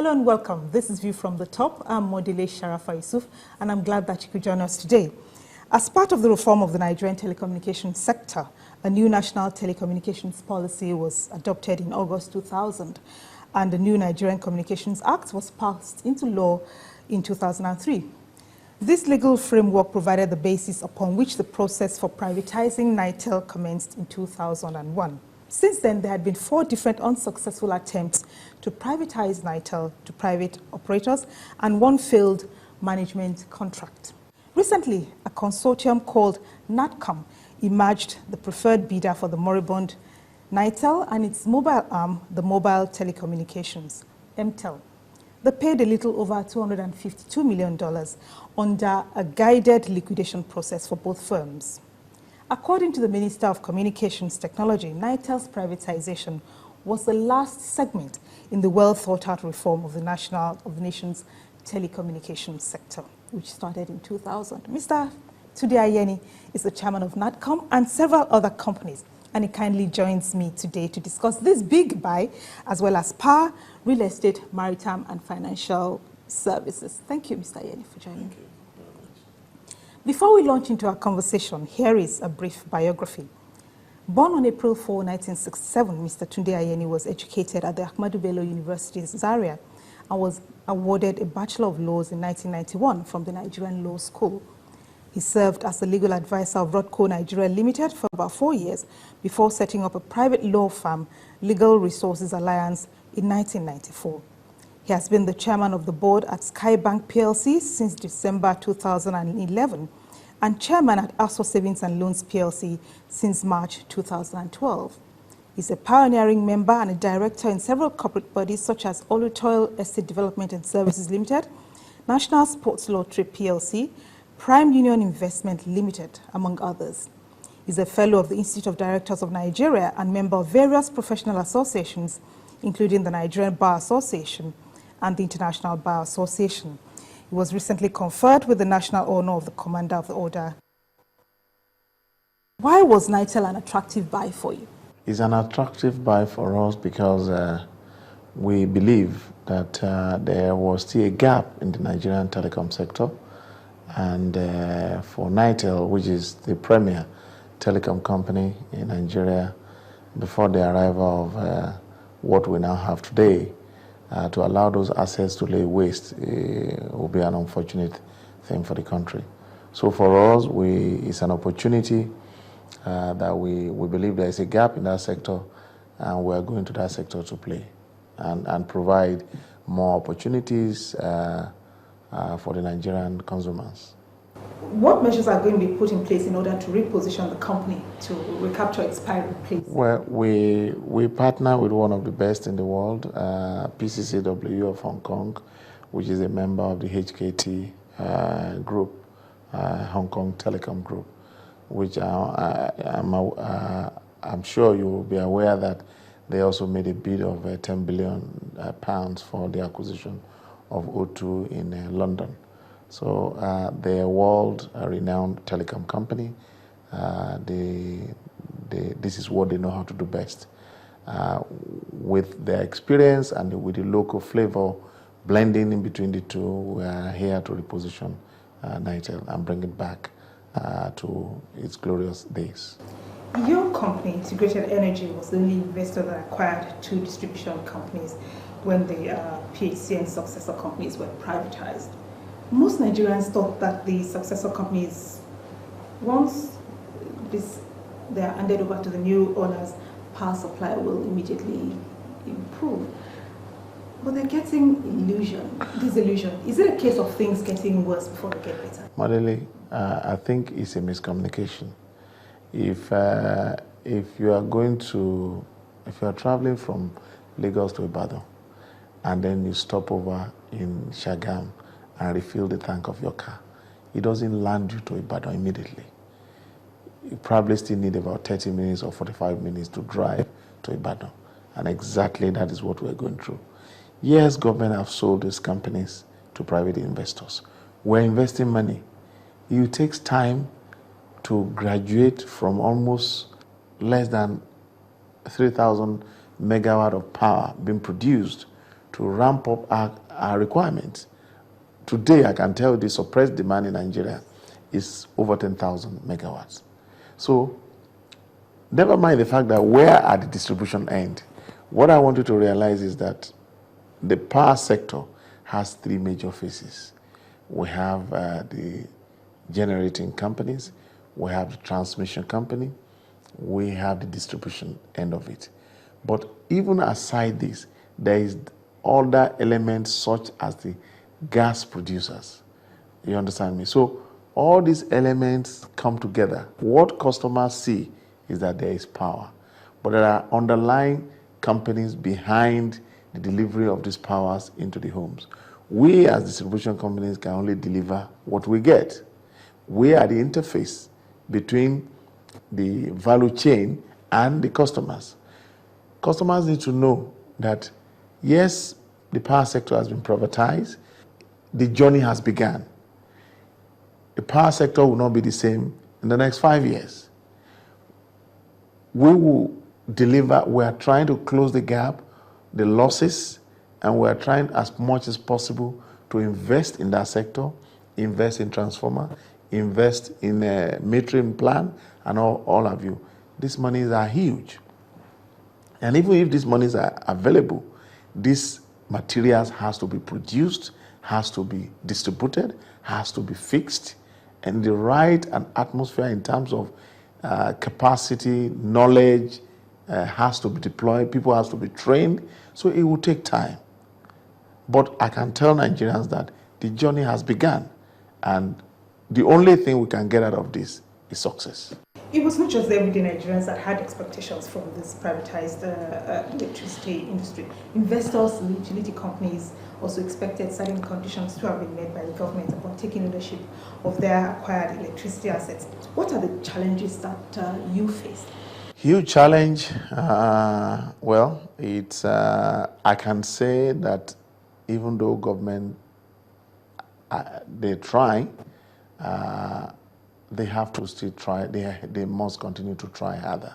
Hello and welcome. This is View from the Top. I'm Modile Sharafa Yusuf, and I'm glad that you could join us today. As part of the reform of the Nigerian telecommunications sector, a new national telecommunications policy was adopted in August 2000, and the new Nigerian Communications Act was passed into law in 2003. This legal framework provided the basis upon which the process for privatizing NITEL commenced in 2001. Since then, there had been 4 different unsuccessful attempts to privatize NITEL to private operators and 1 failed management contract. Recently, a consortium called NATCOM emerged the preferred bidder for the moribund NITEL and its mobile arm, the Mobile Telecommunications, MTEL. They paid a little over $252 million under a guided liquidation process for both firms. According to the Minister of Communications Technology, NITEL's privatization was the last segment in the well-thought-out reform of the nation's telecommunications sector, which started in 2000. Mr. Tunde Ayeni is the chairman of NATCOM and several other companies, and he kindly joins me today to discuss this big buy, as well as power, real estate, maritime, and financial services. Thank you, Mr. Ayeni, for joining me. Before we launch into our conversation, here is a brief biography. Born on April 4, 1967, Mr. Tunde Ayeni was educated at the Ahmadu Bello University, Zaria, and was awarded a Bachelor of Laws in 1991 from the Nigerian Law School. He served as the legal advisor of Rodco Nigeria Limited for about 4 years before setting up a private law firm, Legal Resources Alliance, in 1994. He has been the chairman of the board at Skybank PLC since December 2011 and chairman at ASO Savings and Loans PLC since March 2012. He's a pioneering member and a director in several corporate bodies such as Olutoil Estate Development and Services Limited, National Sports Lottery PLC, Prime Union Investment Limited, among others. He's a fellow of the Institute of Directors of Nigeria and member of various professional associations, including the Nigerian Bar Association and the International Bar Association. He was recently conferred with the National Honor of the Commander of the Order. Why was NITEL an attractive buy for you? It's an attractive buy for us because we believe that there was still a gap in the Nigerian telecom sector, and for NITEL, which is the premier telecom company in Nigeria, before the arrival of what we now have today, to allow those assets to lay waste will be an unfortunate thing for the country. So for us, it's an opportunity that we believe there is a gap in that sector, and we're going to that sector to play and provide more opportunities for the Nigerian consumers. What measures are going to be put in place in order to reposition the company to recapture its pirate place? Well, we partner with one of the best in the world, PCCW of Hong Kong, which is a member of the HKT group, Hong Kong Telecom Group, which I'm sure you will be aware that they also made a bid of £10 billion for the acquisition of O2 in London. So they're a world-renowned telecom company. This is what they know how to do best. With their experience and with the local flavor blending in between the two, we are here to reposition NITEL and bring it back to its glorious days. Your company, Integrated Energy, was the only investor that acquired 2 distribution companies when the PHC and successor companies were privatized. Most Nigerians thought that the successor companies, once they are handed over to the new owners, power supply will immediately improve. But they're getting disillusion. Is it a case of things getting worse before they get better? Modely, I think it's a miscommunication. If you are traveling from Lagos to Ibadan, and then you stop over in Shagam and refill the tank of your car, it doesn't land you to Ibadan immediately. You probably still need about 30 minutes or 45 minutes to drive to Ibadan. And exactly that is what we're going through. Yes, government have sold these companies to private investors. We're investing money. It takes time to graduate from almost less than 3,000 megawatt of power being produced to to ramp up our requirements. Today, I can tell the suppressed demand in Nigeria is over 10,000 megawatts. So, never mind the fact that we're at the distribution end. What I want you to realize is that the power sector has three major phases. We have the generating companies, we have the transmission company, we have the distribution end of it. But even aside this, there is other elements such as the gas producers. You understand me? So all these elements come together. What customers see is that there is power, but there are underlying companies behind the delivery of these powers into the homes. We as distribution companies can only deliver what we get. We are the interface between the value chain and the customers. Customers need to know that, yes, the power sector has been privatized. The journey has begun. The power sector will not be the same in the next 5 years. We will deliver, we are trying to close the gap, the losses, and we are trying as much as possible to invest in that sector, invest in transformer, invest in a metering plan, and all of you. These monies are huge. And even if these monies are available, these materials has to be produced, has to be distributed, has to be fixed, and the right and atmosphere in terms of capacity, knowledge has to be deployed, people has to be trained, so it will take time. But I can tell Nigerians that the journey has begun, and the only thing we can get out of this is success. It was not just the everyday Nigerians that had expectations from this privatized electricity industry. Investors and utility companies also expected certain conditions to have been met by the government upon taking ownership of their acquired electricity assets. What are the challenges that you faced? Huge challenge. Well, it's I can say that even though government they try, they have to still try. They must continue to try harder,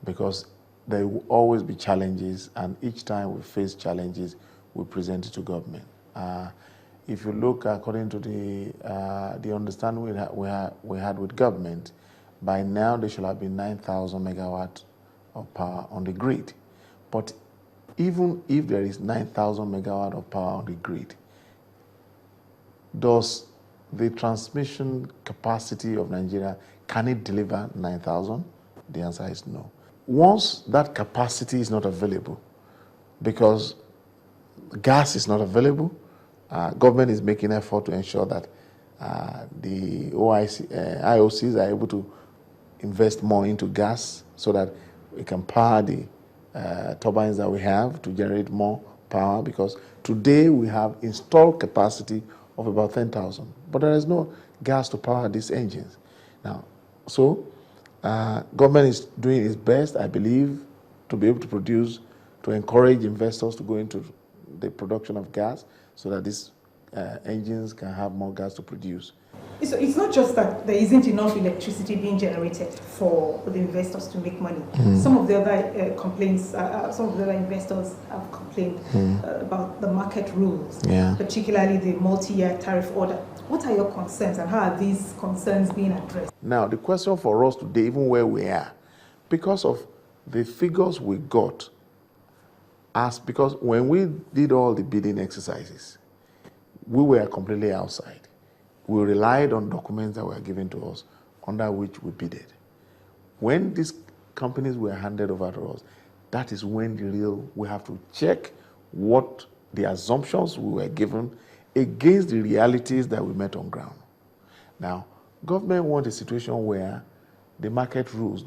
because there will always be challenges, and each time we face challenges, we present it to government. If you look according to the understanding we had with government, by now there should have been 9,000 megawatts of power on the grid. But even if there is 9,000 megawatts of power on the grid, does the transmission capacity of Nigeria, can it deliver 9,000? The answer is no. Once that capacity is not available, because gas is not available, government is making effort to ensure that the IOCs are able to invest more into gas so that we can power the turbines that we have to generate more power, because today we have installed capacity of about 10,000, but there is no gas to power these engines. Now, so government is doing its best, I believe, to be able to produce, to encourage investors to go into the production of gas so that these engines can have more gas to produce. So it's not just that there isn't enough electricity being generated for the investors to make money. Some of the other complaints, some of the other investors have complained about the market rules, particularly the multi-year tariff order. What are your concerns, and how are these concerns being addressed? Now, the question for us today, even where we are, because of the figures we got, because when we did all the bidding exercises, we were completely outside. We relied on documents that were given to us, under which we bidded. When these companies were handed over to us, that is when we have to check what the assumptions we were given against the realities that we met on ground. Now, government wants a situation where the market rules,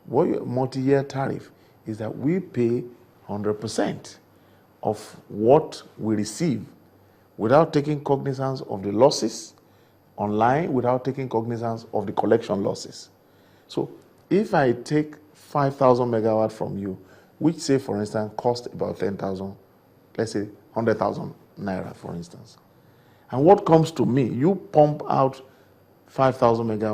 what your multi-year tariff is that we pay 100% of what we receive, without taking cognizance of the losses online, without taking cognizance of the collection losses. So if I take 5,000 megawatts from you, which say, for instance, cost about 10,000, let's say 100,000 naira, for instance, and what comes to me, you pump out 5,000 megawatts,